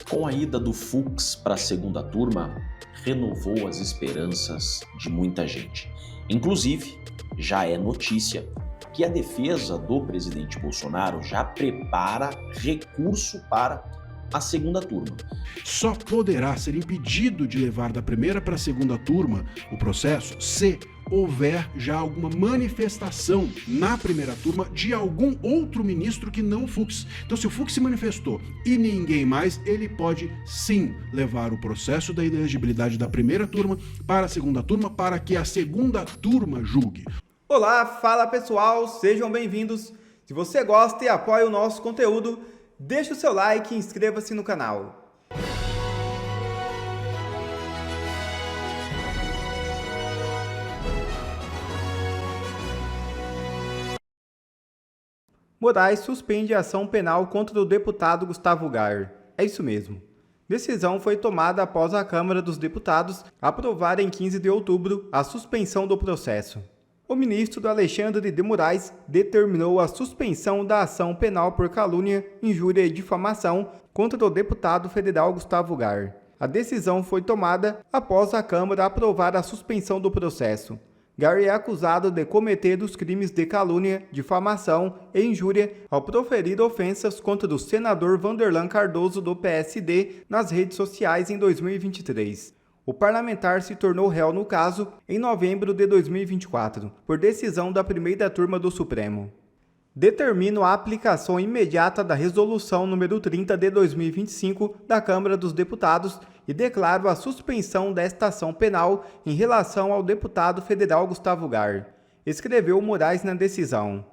Com a ida do Fux para a segunda turma, renovou as esperanças de muita gente. Inclusive, já é notícia que a defesa do presidente Bolsonaro já prepara recurso para a segunda turma. Só poderá ser impedido de levar da primeira para a segunda turma o processo se houver já alguma manifestação na primeira turma de algum outro ministro que não o Fux. Então, se o Fux se manifestou e ninguém mais, ele pode sim levar o processo da inelegibilidade da primeira turma para a segunda turma para que a segunda turma julgue. Olá, fala pessoal, sejam bem-vindos. Se você gosta e apoia o nosso conteúdo, deixe o seu like e inscreva-se no canal. Moraes suspende a ação penal contra o deputado Gustavo Gayer. É isso mesmo. Decisão foi tomada após a Câmara dos Deputados aprovar em 15 de outubro a suspensão do processo. O ministro Alexandre de Moraes determinou a suspensão da ação penal por calúnia, injúria e difamação contra o deputado federal Gustavo Gayer. A decisão foi tomada após a Câmara aprovar a suspensão do processo. Gayer é acusado de cometer os crimes de calúnia, difamação e injúria ao proferir ofensas contra o senador Vanderlan Cardoso do PSD nas redes sociais em 2023. O parlamentar se tornou réu no caso em novembro de 2024, por decisão da primeira turma do Supremo. Determino a aplicação imediata da Resolução número 30 de 2025 da Câmara dos Deputados e declaro a suspensão desta ação penal em relação ao deputado federal Gustavo Gayer, escreveu Moraes na decisão.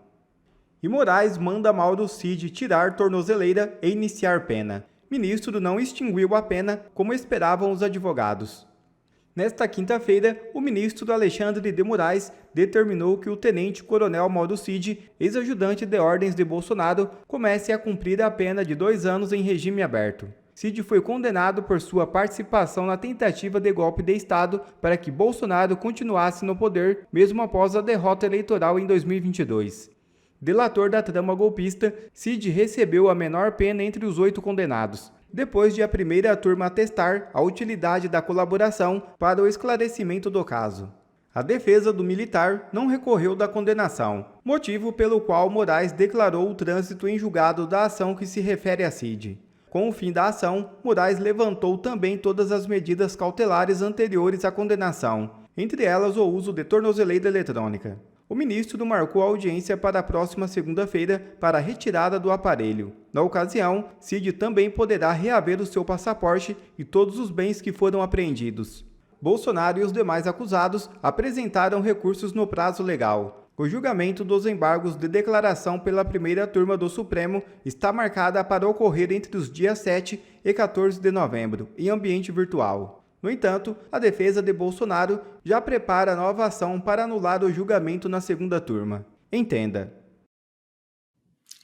E Moraes manda Mauro Cid tirar tornozeleira e iniciar pena. Ministro não extinguiu a pena como esperavam os advogados. Nesta quinta-feira, o ministro Alexandre de Moraes determinou que o tenente-coronel Mauro Cid, ex-ajudante de ordens de Bolsonaro, comece a cumprir a pena de 2 anos em regime aberto. Cid foi condenado por sua participação na tentativa de golpe de Estado para que Bolsonaro continuasse no poder, mesmo após a derrota eleitoral em 2022. Delator da trama golpista, Cid recebeu a menor pena entre os 8 condenados, depois de a primeira turma atestar a utilidade da colaboração para o esclarecimento do caso. A defesa do militar não recorreu da condenação, motivo pelo qual Moraes declarou o trânsito em julgado da ação que se refere a Cid. Com o fim da ação, Moraes levantou também todas as medidas cautelares anteriores à condenação, entre elas o uso de tornozeleira eletrônica. O ministro marcou a audiência para a próxima segunda-feira para a retirada do aparelho. Na ocasião, Cid também poderá reaver o seu passaporte e todos os bens que foram apreendidos. Bolsonaro e os demais acusados apresentaram recursos no prazo legal. O julgamento dos embargos de declaração pela primeira turma do Supremo está marcada para ocorrer entre os dias 7 e 14 de novembro, em ambiente virtual. No entanto, a defesa de Bolsonaro já prepara nova ação para anular o julgamento na segunda turma. Entenda.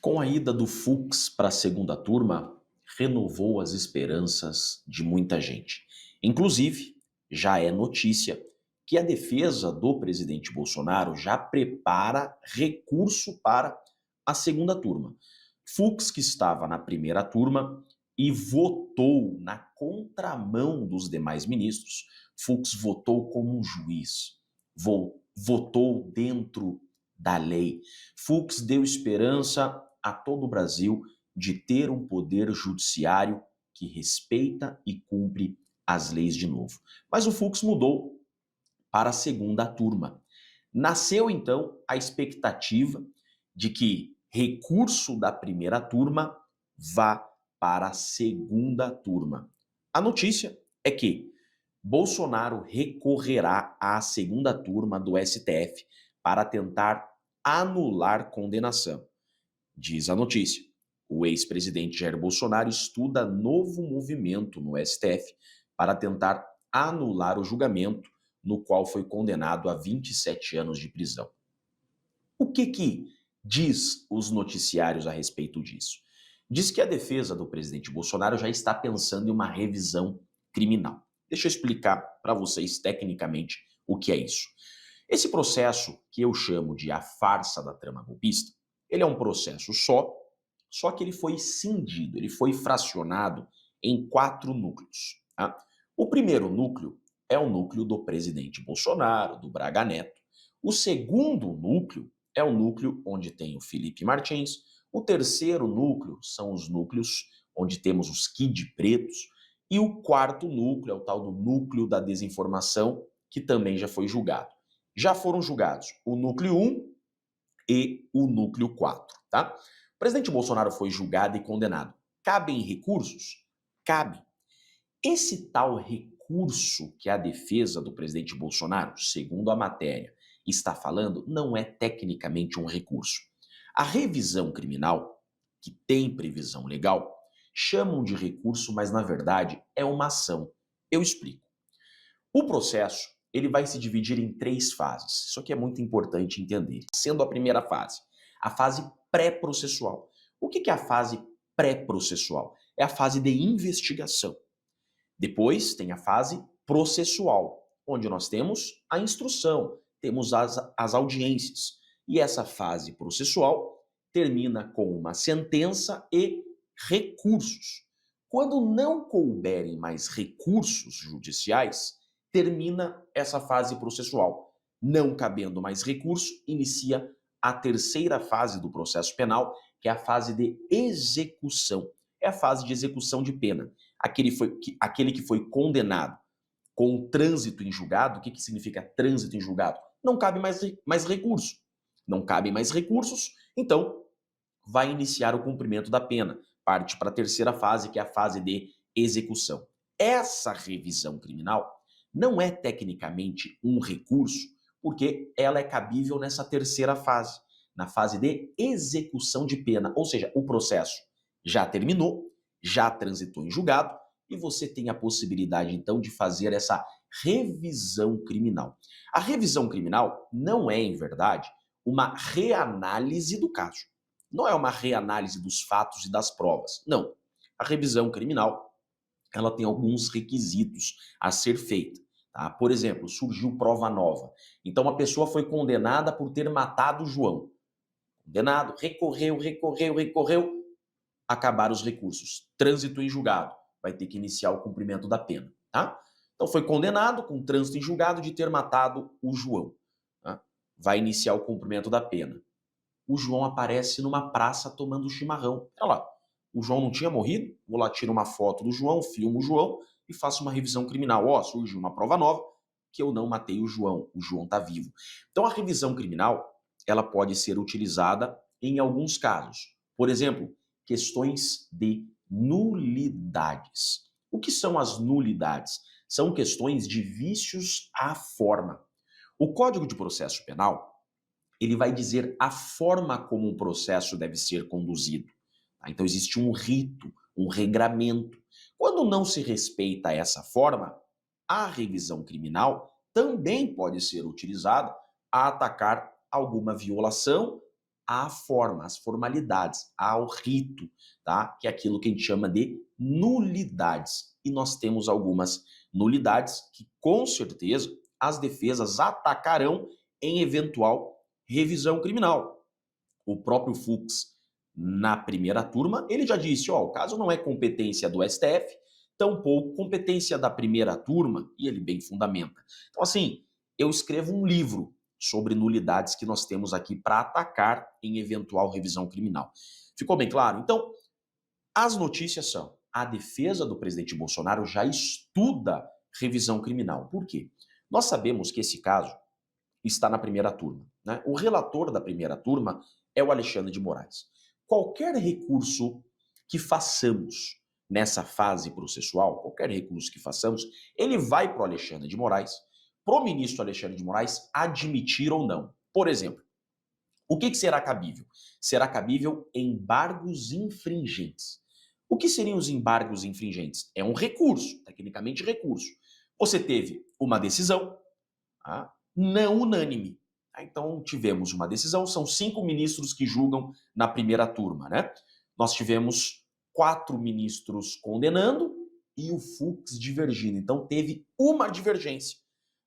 Com a ida do Fux para a segunda turma, renovou as esperanças de muita gente. Inclusive, já é notícia que a defesa do presidente Bolsonaro já prepara recurso para a segunda turma. Fux, que estava na primeira turma e votou na contramão dos demais ministros, Fux votou como um juiz, votou dentro da lei. Fux deu esperança a todo o Brasil de ter um poder judiciário que respeita e cumpre as leis de novo. Mas o Fux mudou para a segunda turma. Nasceu, então, a expectativa de que recurso da primeira turma vá para a segunda turma. A notícia é que Bolsonaro recorrerá à segunda turma do STF para tentar anular condenação. Diz a notícia, o ex-presidente Jair Bolsonaro estuda novo movimento no STF para tentar anular o julgamento no qual foi condenado a 27 anos de prisão. O que diz os noticiários a respeito disso? Diz que a defesa do presidente Bolsonaro já está pensando em uma revisão criminal. Deixa eu explicar para vocês tecnicamente o que é isso. Esse processo, que eu chamo de a farsa da trama golpista, ele é um processo só que ele foi cindido, ele foi fracionado em 4 núcleos. Tá? O primeiro núcleo é o núcleo do presidente Bolsonaro, do Braga Neto. O segundo núcleo é o núcleo onde tem o Felipe Martins. O terceiro núcleo são os núcleos onde temos os Kid Pretos. E o quarto núcleo é o tal do núcleo da desinformação, que também já foi julgado. Já foram julgados o núcleo 1 e o núcleo 4, tá? O presidente Bolsonaro foi julgado e condenado. Cabem recursos? Cabe. Esse tal recurso que a defesa do presidente Bolsonaro, segundo a matéria, está falando, não é tecnicamente um recurso. A revisão criminal, que tem previsão legal, chamam de recurso, mas na verdade é uma ação. Eu explico. O processo, ele vai se dividir em 3 fases. Isso aqui é muito importante entender. Sendo a primeira fase, a fase pré-processual. O que é a fase pré-processual? É a fase de investigação. Depois tem a fase processual, onde nós temos a instrução, temos as audiências. E essa fase processual termina com uma sentença e recursos. Quando não couberem mais recursos judiciais, termina essa fase processual. Não cabendo mais recurso, inicia a terceira fase do processo penal, que é a fase de execução. É a fase de execução de pena. Aquele que foi condenado com trânsito em julgado. O que significa trânsito em julgado? Não cabe mais recurso. Não cabem mais recursos, então vai iniciar o cumprimento da pena. Parte para a terceira fase, que é a fase de execução. Essa revisão criminal não é tecnicamente um recurso, porque ela é cabível nessa terceira fase, na fase de execução de pena. Ou seja, o processo já terminou, já transitou em julgado, e você tem a possibilidade, então, de fazer essa revisão criminal. A revisão criminal não é, em verdade, uma reanálise do caso. Não é uma reanálise dos fatos e das provas. Não. A revisão criminal, ela tem alguns requisitos a ser feita. Tá? Por exemplo, surgiu prova nova. Então, a pessoa foi condenada por ter matado o João. Condenado, recorreu, acabaram os recursos. Trânsito em julgado. Vai ter que iniciar o cumprimento da pena. Tá? Então, foi condenado com trânsito em julgado de ter matado o João. Tá? Vai iniciar o cumprimento da pena. O João aparece numa praça tomando chimarrão. Olha lá, o João não tinha morrido? Vou lá, tiro uma foto do João, filmo o João e faço uma revisão criminal. Ó, surgiu uma prova nova que eu não matei o João tá vivo. Então a revisão criminal, ela pode ser utilizada em alguns casos. Por exemplo, questões de nulidades. O que são as nulidades? São questões de vícios à forma. O Código de Processo Penal, ele vai dizer a forma como um processo deve ser conduzido. Tá? Então existe um rito, um regramento. Quando não se respeita essa forma, a revisão criminal também pode ser utilizada a atacar alguma violação à forma, às formalidades, ao rito, tá? Que é aquilo que a gente chama de nulidades. E nós temos algumas nulidades que, com certeza, as defesas atacarão em eventual revisão criminal. O próprio Fux, na primeira turma, ele já disse, ó, o caso não é competência do STF, tampouco competência da primeira turma, e ele bem fundamenta. Então, assim, eu escrevo um livro sobre nulidades que nós temos aqui para atacar em eventual revisão criminal. Ficou bem claro? Então, as notícias são, a defesa do presidente Bolsonaro já estuda revisão criminal. Por quê? Nós sabemos que esse caso está na primeira turma, né? O relator da primeira turma é o Alexandre de Moraes. Qualquer recurso que façamos nessa fase processual, qualquer recurso que façamos, ele vai para o Alexandre de Moraes, para o ministro Alexandre de Moraes admitir ou não. Por exemplo, o que será cabível? Será cabível embargos infringentes. O que seriam os embargos infringentes? É um recurso, tecnicamente recurso. Você teve uma decisão, tá? Não unânime. Então, tivemos uma decisão, são 5 ministros que julgam na primeira turma, né? Nós tivemos 4 ministros condenando e o Fux divergindo. Então, teve uma divergência.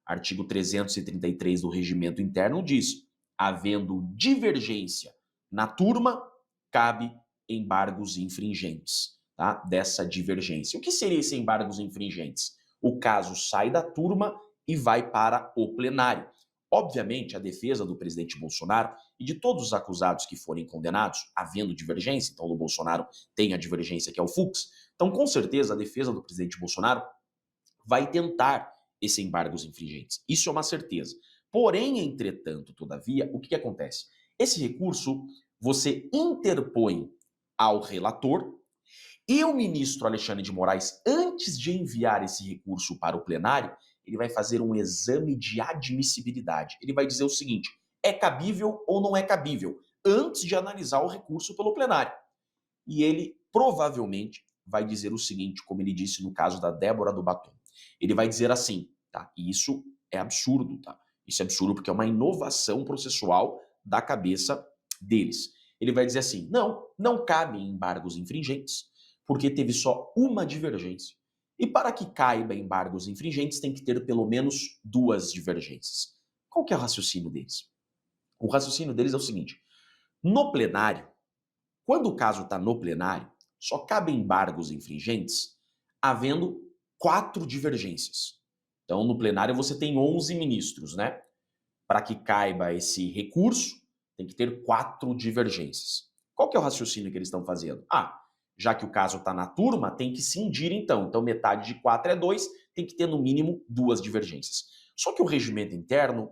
Artigo 333 do Regimento Interno diz, havendo divergência na turma, cabe embargos infringentes. tá, dessa divergência. O que seria esse embargos infringentes? O caso sai da turma e vai para o plenário. Obviamente, a defesa do presidente Bolsonaro e de todos os acusados que forem condenados, havendo divergência, então o Bolsonaro tem a divergência que é o Fux, então com certeza a defesa do presidente Bolsonaro vai tentar esse embargos infringentes. Isso é uma certeza. Porém, entretanto, todavia, o que acontece? Esse recurso você interpõe ao relator e o ministro Alexandre de Moraes, antes de enviar esse recurso para o plenário, ele vai fazer um exame de admissibilidade. Ele vai dizer o seguinte: é cabível ou não é cabível, antes de analisar o recurso pelo plenário. E ele provavelmente vai dizer o seguinte, como ele disse no caso da Débora do Batom. Ele vai dizer assim, tá? E isso é absurdo, tá? Isso é absurdo porque é uma inovação processual da cabeça deles. Ele vai dizer assim: não cabem embargos infringentes, porque teve só uma divergência. E para que caiba embargos infringentes, tem que ter pelo menos 2 divergências. Qual que é o raciocínio deles? O raciocínio deles é o seguinte: no plenário, quando o caso está no plenário, só cabem embargos infringentes havendo 4 divergências. Então, no plenário você tem 11 ministros, né? Para que caiba esse recurso, tem que ter 4 divergências. Qual que é o raciocínio que eles estão fazendo? Já que o caso está na turma, tem que cindir então. Então, metade de 4 é 2, tem que ter no mínimo 2 divergências. Só que o regimento interno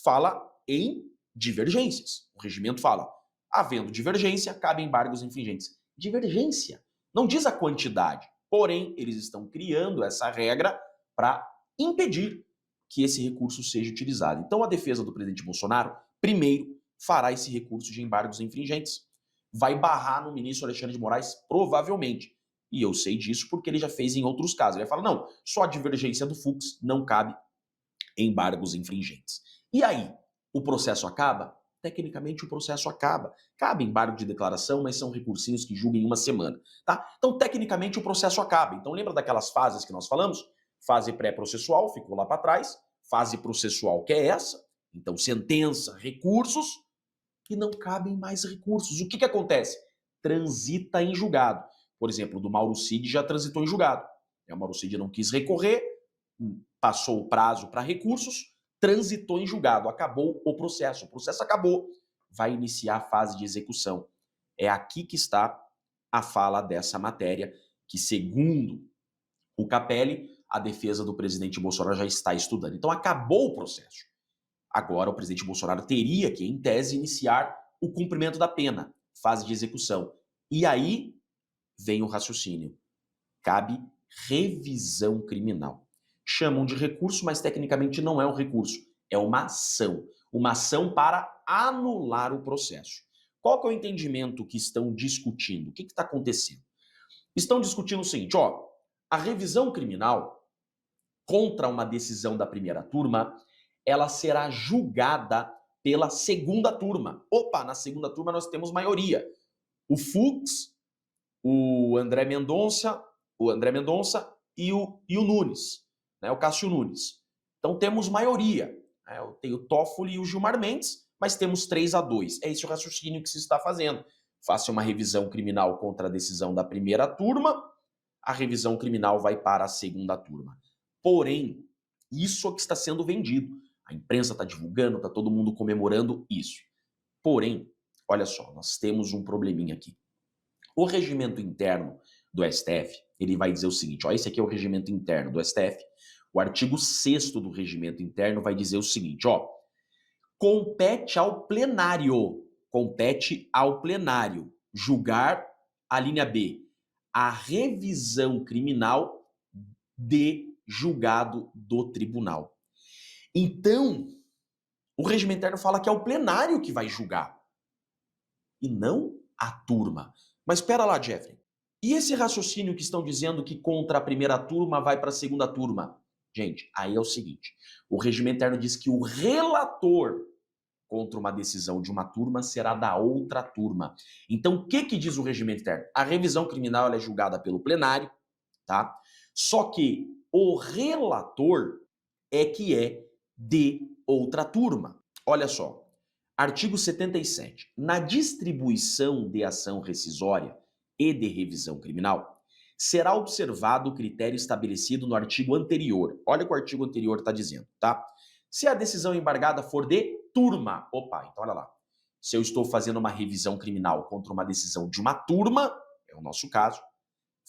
fala em divergências. O regimento fala, havendo divergência, cabem embargos infringentes. Divergência. Não diz a quantidade. Porém, eles estão criando essa regra para impedir que esse recurso seja utilizado. Então, a defesa do presidente Bolsonaro, primeiro, fará esse recurso de embargos infringentes. Vai barrar no ministro Alexandre de Moraes, provavelmente. E eu sei disso porque ele já fez em outros casos. Ele vai falar, não, só a divergência do Fux não cabe embargos infringentes. E aí, o processo acaba? Tecnicamente, o processo acaba. Cabe embargo de declaração, mas são recursinhos que julgam em uma semana, tá? Então, tecnicamente, o processo acaba. Então, lembra daquelas fases que nós falamos? Fase pré-processual, ficou lá para trás. Fase processual, que é essa. Então, sentença, recursos, e não cabem mais recursos. O que acontece? Transita em julgado. Por exemplo, do Mauro Cid já transitou em julgado. O Mauro Cid não quis recorrer, passou o prazo para recursos, transitou em julgado, acabou o processo acabou, vai iniciar a fase de execução. É aqui que está a fala dessa matéria, que segundo o Capelli, a defesa do presidente Bolsonaro já está estudando. Então acabou o processo. Agora o presidente Bolsonaro teria que, em tese, iniciar o cumprimento da pena, fase de execução. E aí vem o raciocínio. Cabe revisão criminal. Chamam de recurso, mas tecnicamente não é um recurso. É uma ação. Uma ação para anular o processo. Qual que é o entendimento que estão discutindo? O que está acontecendo? Estão discutindo o seguinte, a revisão criminal contra uma decisão da primeira turma, ela será julgada pela segunda turma. Na segunda turma nós temos maioria. O Fux, o André Mendonça e o Nunes, né, o Cássio Nunes. Então temos maioria. Né, tem o Toffoli e o Gilmar Mendes, mas temos 3-2. É esse o raciocínio que se está fazendo. Faça uma revisão criminal contra a decisão da primeira turma, a revisão criminal vai para a segunda turma. Porém, isso é o que está sendo vendido. A imprensa está divulgando, está todo mundo comemorando isso. Porém, olha só, nós temos um probleminha aqui. O regimento interno do STF, ele vai dizer o seguinte, esse aqui é o regimento interno do STF, o artigo 6º do regimento interno vai dizer o seguinte, compete ao plenário julgar a linha B, a revisão criminal de julgado do tribunal. Então, o regimento interno fala que é o plenário que vai julgar e não a turma. Mas espera lá, Jeffrey. E esse raciocínio que estão dizendo que contra a primeira turma vai para a segunda turma? Gente, aí é o seguinte, o regimento interno diz que o relator contra uma decisão de uma turma será da outra turma. Então, o que diz o regimento interno? A revisão criminal ela é julgada pelo plenário, tá? Só que o relator é que é de outra turma. Olha só, artigo 77. Na distribuição de ação rescisória e de revisão criminal, será observado o critério estabelecido no artigo anterior. Olha o que o artigo anterior está dizendo, tá? Se a decisão embargada for de turma, opa, então olha lá. Se eu estou fazendo uma revisão criminal contra uma decisão de uma turma, é o nosso caso,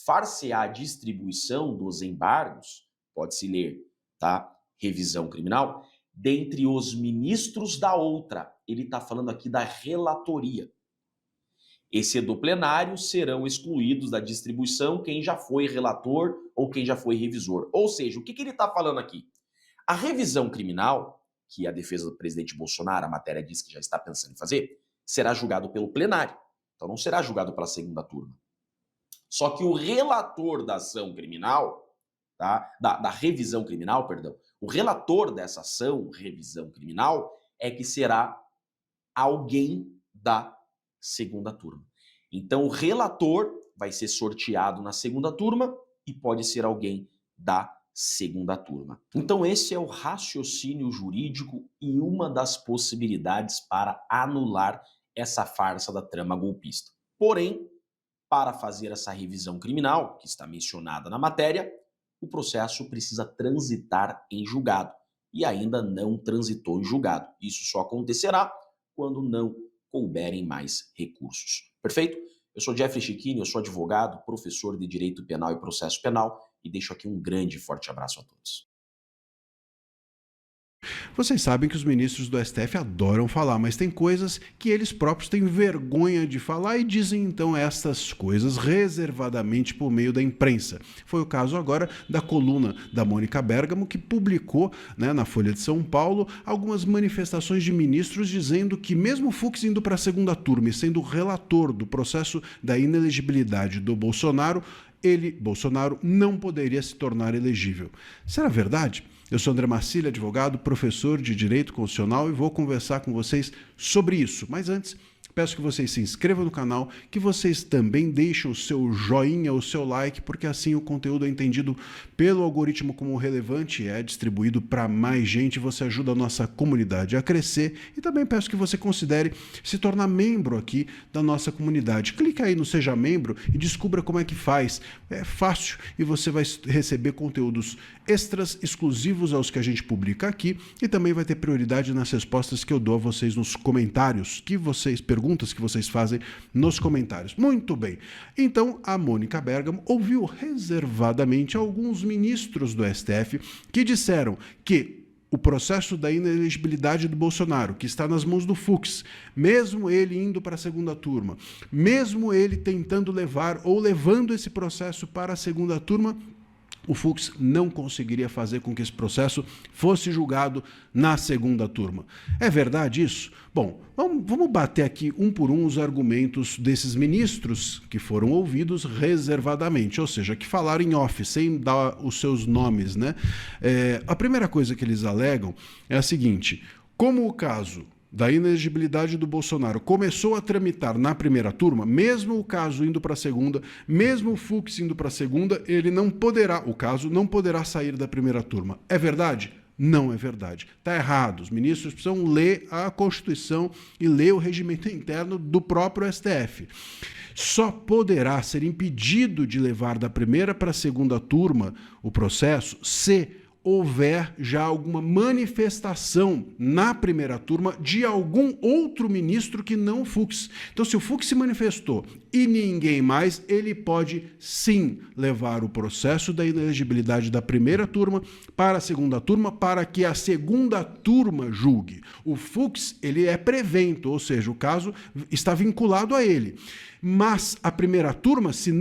far-se-á a distribuição dos embargos, pode-se ler, tá? Revisão criminal, dentre os ministros da outra. Ele está falando aqui da relatoria. Esse do plenário serão excluídos da distribuição quem já foi relator ou quem já foi revisor. Ou seja, o que ele está falando aqui? A revisão criminal, que a defesa do presidente Bolsonaro, a matéria diz que já está pensando em fazer, será julgado pelo plenário. Então não será julgado pela segunda turma. Só que o relator da ação criminal, tá? Da revisão criminal, perdão, o relator dessa ação, revisão criminal, é que será alguém da segunda turma. Então, o relator vai ser sorteado na segunda turma e pode ser alguém da segunda turma. Então, esse é o raciocínio jurídico e uma das possibilidades para anular essa farsa da trama golpista. Porém, para fazer essa revisão criminal, que está mencionada na matéria, o processo precisa transitar em julgado e ainda não transitou em julgado. Isso só acontecerá quando não couberem mais recursos. Perfeito? Eu sou Jeffrey Chiquini, eu sou advogado, professor de Direito Penal e Processo Penal e deixo aqui um grande e forte abraço a todos. Vocês sabem que os ministros do STF adoram falar, mas tem coisas que eles próprios têm vergonha de falar e dizem então essas coisas reservadamente por meio da imprensa. Foi o caso agora da coluna da Mônica Bergamo, que publicou, na Folha de São Paulo algumas manifestações de ministros dizendo que mesmo o Fux indo para a segunda turma e sendo relator do processo da inelegibilidade do Bolsonaro, Bolsonaro, não poderia se tornar elegível. Será verdade? Eu sou André Marcílio, advogado, professor de Direito Constitucional e vou conversar com vocês sobre isso. Mas antes, peço que vocês se inscrevam no canal, que vocês também deixem o seu joinha, o seu like, porque assim o conteúdo é entendido pelo algoritmo como relevante e é distribuído para mais gente. Você ajuda a nossa comunidade a crescer e também peço que você considere se tornar membro aqui da nossa comunidade. Clica aí no Seja Membro e descubra como é que faz. É fácil e você vai receber conteúdos extras exclusivos aos que a gente publica aqui e também vai ter prioridade nas respostas que eu dou a vocês nos comentários, perguntas que vocês fazem nos comentários. Muito bem. Então, a Mônica Bergamo ouviu reservadamente alguns ministros do STF que disseram que o processo da inelegibilidade do Bolsonaro, que está nas mãos do Fux, mesmo ele indo para a segunda turma, mesmo ele tentando levar ou levando esse processo para a segunda turma, o Fux não conseguiria fazer com que esse processo fosse julgado na segunda turma. É verdade isso? Bom, vamos bater aqui um por um os argumentos desses ministros que foram ouvidos reservadamente, ou seja, que falaram em off, sem dar os seus nomes, A primeira coisa que eles alegam é a seguinte: como o caso da inelegibilidade do Bolsonaro começou a tramitar na primeira turma, mesmo o caso indo para a segunda, mesmo o Fux indo para a segunda, o caso não poderá sair da primeira turma. É verdade? Não é verdade. Está errado. Os ministros precisam ler a Constituição e ler o regimento interno do próprio STF. Só poderá ser impedido de levar da primeira para a segunda turma o processo se houver já alguma manifestação na primeira turma de algum outro ministro que não o Fux. Então, se o Fux se manifestou e ninguém mais, ele pode sim levar o processo da inelegibilidade da primeira turma para a segunda turma, para que a segunda turma julgue. O Fux, ele é prevento, ou seja, o caso está vinculado a ele. Mas a primeira turma, se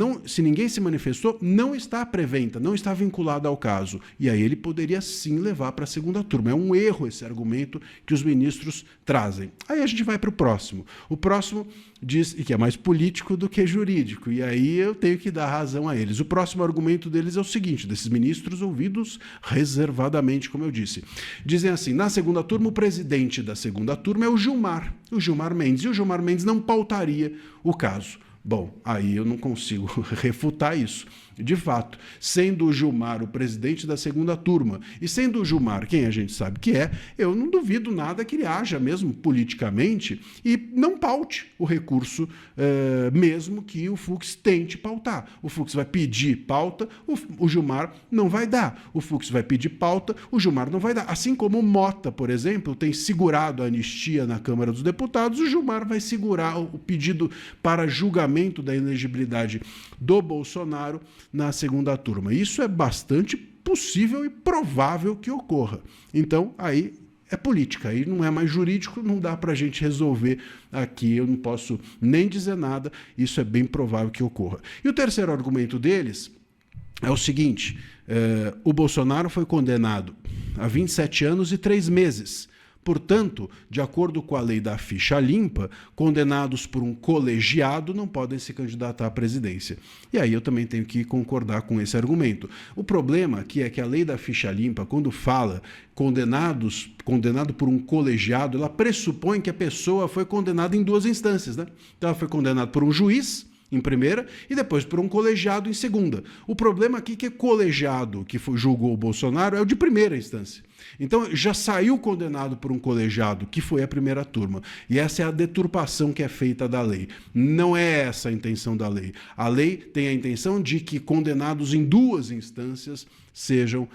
ninguém se manifestou, não está preventa, não está vinculada ao caso. E aí ele poderia sim levar para a segunda turma. É um erro esse argumento que os ministros trazem. Aí a gente vai para o próximo. O próximo diz que é mais político do que jurídico. E aí eu tenho que dar razão a eles. O próximo argumento deles é o seguinte, desses ministros ouvidos reservadamente, como eu disse. Dizem assim: na segunda turma, o presidente da segunda turma é o Gilmar Mendes. E o Gilmar Mendes não pautaria o caso. Bom, aí eu não consigo refutar isso. De fato, sendo o Gilmar o presidente da segunda turma e sendo o Gilmar quem a gente sabe que é, eu não duvido nada que ele haja mesmo politicamente e não paute o recurso, mesmo que o Fux tente pautar. O Fux vai pedir pauta, o Gilmar não vai dar. O Fux vai pedir pauta, o Gilmar não vai dar. Assim como o Mota, por exemplo, tem segurado a anistia na Câmara dos Deputados, o Gilmar vai segurar o pedido para julgamento da inelegibilidade do Bolsonaro na segunda turma. Isso é bastante possível e provável que ocorra. Então, aí é política, aí não é mais jurídico, não dá para a gente resolver aqui, eu não posso nem dizer nada, isso é bem provável que ocorra. E o terceiro argumento deles é o seguinte, o Bolsonaro foi condenado a 27 anos e 3 meses. Portanto, de acordo com a lei da ficha limpa, condenados por um colegiado não podem se candidatar à presidência. E aí eu também tenho que concordar com esse argumento. O problema aqui é que a lei da ficha limpa, quando fala condenado por um colegiado, ela pressupõe que a pessoa foi condenada em 2 instâncias, né? Então ela foi condenada por um juiz em primeira e depois por um colegiado em segunda. O problema aqui é que o colegiado que julgou o Bolsonaro é o de primeira instância. Então já saiu condenado por um colegiado, que foi a primeira turma. E essa é a deturpação que é feita da lei. Não é essa a intenção da lei. A lei tem a intenção de que condenados em 2 instâncias sejam,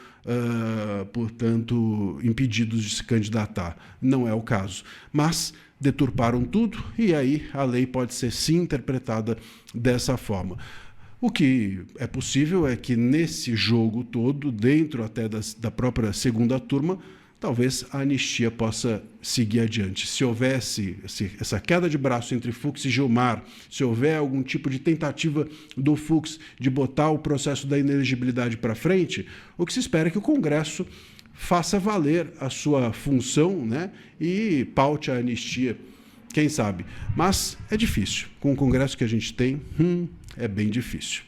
portanto, impedidos de se candidatar. Não é o caso. Mas deturparam tudo e aí a lei pode ser sim interpretada dessa forma. O que é possível é que nesse jogo todo, dentro até da própria segunda turma, talvez a anistia possa seguir adiante. Se houvesse essa queda de braço entre Fux e Gilmar, se houver algum tipo de tentativa do Fux de botar o processo da inelegibilidade para frente, o que se espera é que o Congresso faça valer a sua função, né, e paute a anistia, quem sabe. Mas é difícil. Com o Congresso que a gente tem, é bem difícil.